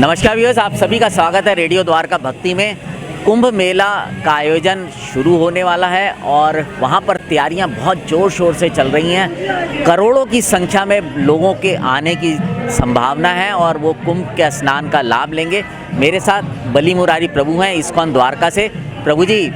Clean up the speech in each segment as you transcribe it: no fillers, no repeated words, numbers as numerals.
नमस्कार व्यूअर्स, आप सभी का स्वागत है रेडियो द्वारका भक्ति में। कुंभ मेला का आयोजन शुरू होने वाला है और वहाँ पर तैयारियाँ बहुत ज़ोर शोर से चल रही हैं। करोड़ों की संख्या में लोगों के आने की संभावना है और वो कुंभ के स्नान का लाभ लेंगे। मेरे साथ बली मुरारी प्रभु हैं इस्कॉन द्वारका से। प्रभु जी,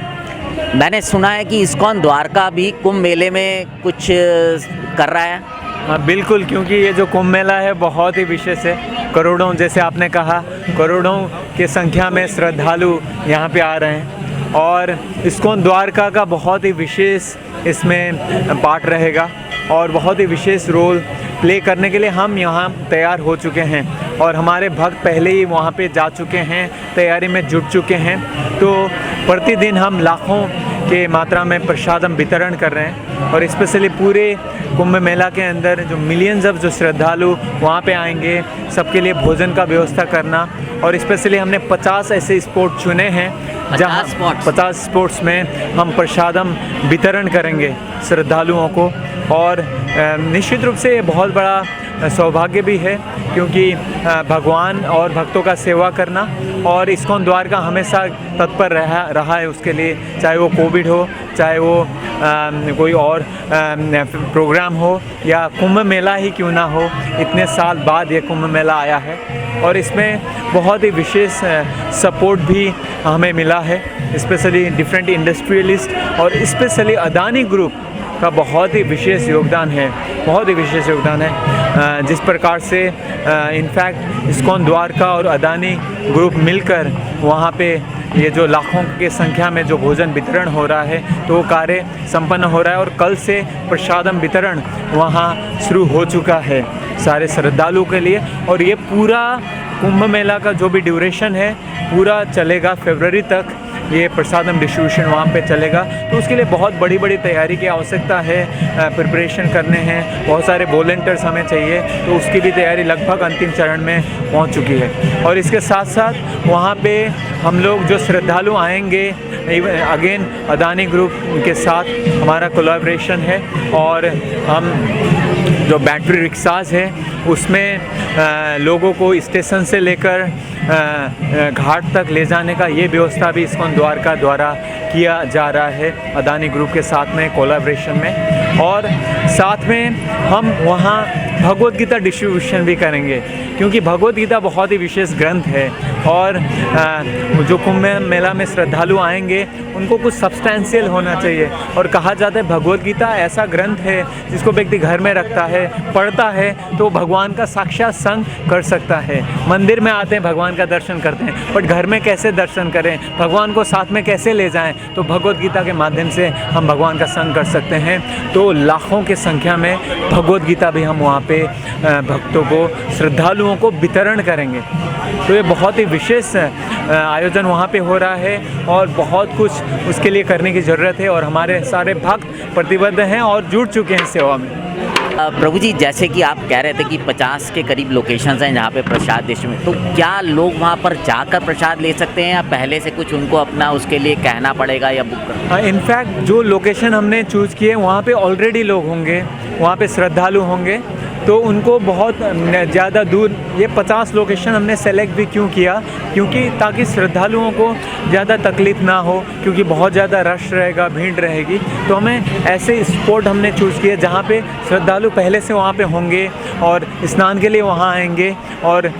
मैंने सुना है कि इस्कॉन द्वारका भी कुंभ मेले में कुछ कर रहा है। हाँ बिल्कुल, क्योंकि ये जो कुंभ मेला है बहुत ही विशेष है। करोड़ों, जैसे आपने कहा, करोड़ों की संख्या में श्रद्धालु यहाँ पे आ रहे हैं और इस्कॉन द्वारका का बहुत ही विशेष इसमें पार्ट रहेगा और बहुत ही विशेष रोल प्ले करने के लिए हम यहाँ तैयार हो चुके हैं और हमारे भक्त पहले ही वहाँ पे जा चुके हैं, तैयारी में जुट चुके हैं। तो प्रतिदिन हम लाखों के मात्रा में प्रसादम वितरण कर रहे हैं और स्पेशली पूरे कुंभ मेला के अंदर जो मिलियंस ऑफ जो श्रद्धालु वहाँ पे आएंगे, सबके लिए भोजन का व्यवस्था करना। और स्पेशली हमने 50 ऐसे स्पॉट चुने हैं जहाँ 50 स्पॉट्स में हम प्रसादम वितरण करेंगे श्रद्धालुओं को। और निश्चित रूप से ये बहुत बड़ा सौभाग्य भी है, क्योंकि भगवान और भक्तों का सेवा करना और इस्कॉन द्वारका हमेशा तत्पर रहा है उसके लिए, चाहे वो कोविड हो, चाहे वो कोई और प्रोग्राम हो या कुंभ मेला ही क्यों ना हो। इतने साल बाद ये कुंभ मेला आया है और इसमें बहुत ही विशेष सपोर्ट भी हमें मिला है, स्पेशली डिफरेंट इंडस्ट्रियलिस्ट और स्पेशली अदानी ग्रुप का बहुत ही विशेष योगदान है, बहुत ही विशेष योगदान है। जिस प्रकार से इनफैक्ट इस्कॉन द्वारका और अदानी ग्रुप मिलकर वहाँ पे ये जो लाखों की संख्या में जो भोजन वितरण हो रहा है, तो वो कार्य संपन्न हो रहा है और कल से प्रसादम वितरण वहाँ शुरू हो चुका है सारे श्रद्धालुओं के लिए। और ये पूरा कुंभ मेला का जो भी ड्यूरेशन है पूरा चलेगा, फरवरी तक ये प्रसादम डिस्ट्रीब्यूशन वहाँ पे चलेगा। तो उसके लिए बहुत बड़ी बड़ी तैयारी की आवश्यकता है, प्रिपरेशन करने हैं, बहुत सारे वॉलंटियर्स हमें चाहिए। तो उसकी भी तैयारी लगभग अंतिम चरण में पहुँच चुकी है। और इसके साथ साथ वहाँ पे हम लोग जो श्रद्धालु आएंगे, अगेन अदानी ग्रुप के साथ हमारा कोलैबोरेशन है और हम जो बैटरी रिक्शाज है उसमें लोगों को स्टेशन से लेकर घाट तक ले जाने का ये व्यवस्था भी इस्कॉन द्वारका द्वारा किया जा रहा है अदानी ग्रुप के साथ में कोलैबोरेशन में। और साथ में हम वहाँ भगवद गीता डिस्ट्रीब्यूशन भी करेंगे, क्योंकि भगवद गीता बहुत ही विशेष ग्रंथ है और जो कुंभ मेला में श्रद्धालु आएंगे उनको कुछ सब्सटेंशियल होना चाहिए। और कहा जाता है भगवद गीता ऐसा ग्रंथ है जिसको व्यक्ति घर में रखता है, पढ़ता है तो भगवान का साक्षात संग कर सकता है। मंदिर में आते हैं, भगवान का दर्शन करते हैं, बट घर में कैसे दर्शन करें, भगवान को साथ में कैसे ले जाएं? तो भगवद गीता के माध्यम से हम भगवान का संग कर सकते हैं। तो लाखों की संख्या में भगवद गीता भी हम वहाँ पे भक्तों को, श्रद्धालुओं को वितरण करेंगे। तो ये बहुत ही विशेष आयोजन वहाँ पे हो रहा है और बहुत कुछ उसके लिए करने की ज़रूरत है और हमारे सारे भक्त प्रतिबद्ध हैं और जुड़ चुके हैं सेवा में। प्रभु जी, जैसे कि आप कह रहे थे कि 50 के करीब लोकेशंस हैं जहाँ पे प्रसाद डिस्ट्रीब्यूट, तो क्या लोग वहाँ पर जाकर प्रसाद ले सकते हैं या पहले से कुछ उनको अपना उसके लिए कहना पड़ेगा या बुक करना? इनफैक्ट जो लोकेशन हमने चूज़ किए वहाँ पे ऑलरेडी लोग होंगे, वहाँ पे श्रद्धालु होंगे, तो उनको बहुत ज़्यादा दूर ये 50 लोकेशन हमने सेलेक्ट भी क्यों किया, क्योंकि ताकि श्रद्धालुओं को ज़्यादा तकलीफ़ ना हो, क्योंकि बहुत ज़्यादा रश रहेगा, भीड़ रहेगी। तो हमें ऐसे स्पॉट हमने चूज़ किए जहाँ पे श्रद्धालु पहले से वहाँ पे होंगे और स्नान के लिए वहाँ आएंगे। और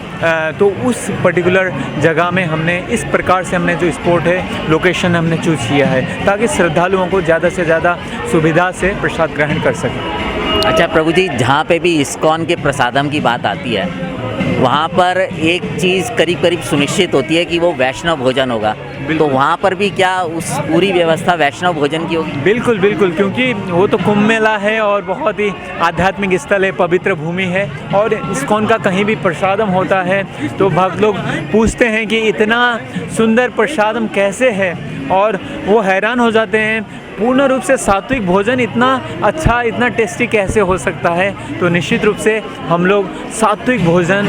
तो उस पर्टिकुलर जगह में हमने इस प्रकार से हमने जो स्पॉट है, लोकेशन हमने चूज़ किया है ताकि श्रद्धालुओं को ज़्यादा से ज़्यादा सुविधा से प्रसाद ग्रहण कर सकें। अच्छा प्रभु जी, जहाँ पे भी इस्कॉन के प्रसादम की बात आती है वहाँ पर एक चीज़ करीब करीब सुनिश्चित होती है कि वो वैष्णव भोजन होगा। तो वहाँ पर भी क्या उस पूरी व्यवस्था वैष्णव भोजन की होगी? बिल्कुल बिल्कुल, क्योंकि वो तो कुंभ मेला है और बहुत ही आध्यात्मिक स्थल है, पवित्र भूमि है और इस्कॉन का कहीं भी प्रसादम होता है तो भक्त लोग पूछते हैं कि इतना सुंदर प्रसादम कैसे है, और वो हैरान हो जाते हैं पूर्ण रूप से सात्विक भोजन इतना अच्छा, इतना टेस्टी कैसे हो सकता है। तो निश्चित रूप से हम लोग सात्विक भोजन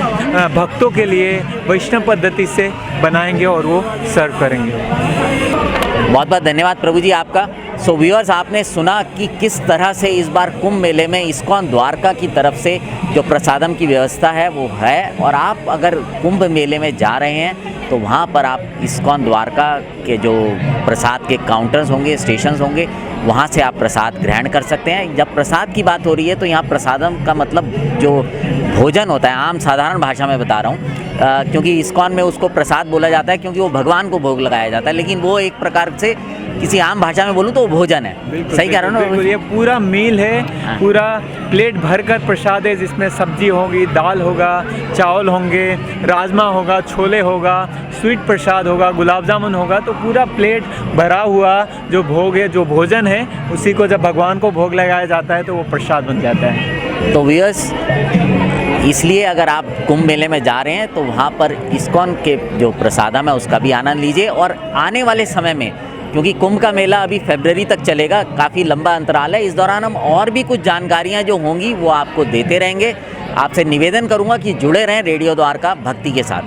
भक्तों के लिए वैष्णव पद्धति से बनाएंगे और वो सर्व करेंगे। बहुत बहुत धन्यवाद प्रभु जी आपका। सो व्यूअर्स, आपने सुना कि किस तरह से इस बार कुंभ मेले में इस्कॉन द्वारका की तरफ से जो प्रसादम की व्यवस्था है वो है, और आप अगर कुंभ मेले में जा रहे हैं तो वहाँ पर आप इस्कॉन द्वारका के जो प्रसाद के काउंटर्स होंगे, स्टेशंस होंगे, वहाँ से आप प्रसाद ग्रहण कर सकते हैं। जब प्रसाद की बात हो रही है तो यहाँ प्रसादम का मतलब जो भोजन होता है, आम साधारण भाषा में बता रहा हूँ, क्योंकि इस्कॉन में उसको प्रसाद बोला जाता है क्योंकि वो भगवान को भोग लगाया जाता है, लेकिन वो एक प्रकार से किसी आम भाषा में बोलूँ तो वो भोजन है। सही कह रहा हूँ ना? ये पूरा मील है, हाँ। पूरा प्लेट भरकर प्रसाद है, जिसमें सब्जी होगी, दाल होगा, चावल होंगे, राजमा होगा, छोले होगा, स्वीट प्रसाद होगा, गुलाब जामुन होगा। तो पूरा प्लेट भरा हुआ जो भोग है, जो भोजन है, उसी को जब भगवान को भोग लगाया जाता है तो वो प्रसाद बन जाता है। तो व्यूअर्स, इसलिए अगर आप कुंभ मेले में जा रहे हैं तो वहाँ पर इस्कॉन के जो प्रसादम है उसका भी आनंद लीजिए। और आने वाले समय में, क्योंकि कुंभ का मेला अभी फरवरी तक चलेगा, काफ़ी लंबा अंतराल है, इस दौरान हम और भी कुछ जानकारियाँ जो होंगी वो आपको देते रहेंगे। आपसे निवेदन करूँगा कि जुड़े रहें रेडियो द्वारका भक्ति के साथ।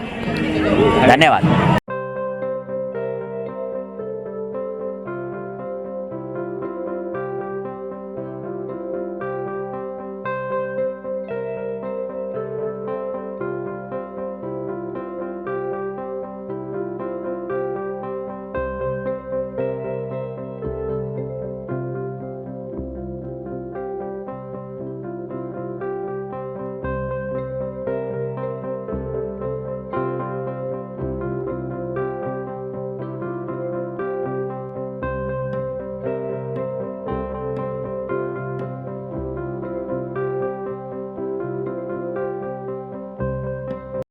धन्यवाद।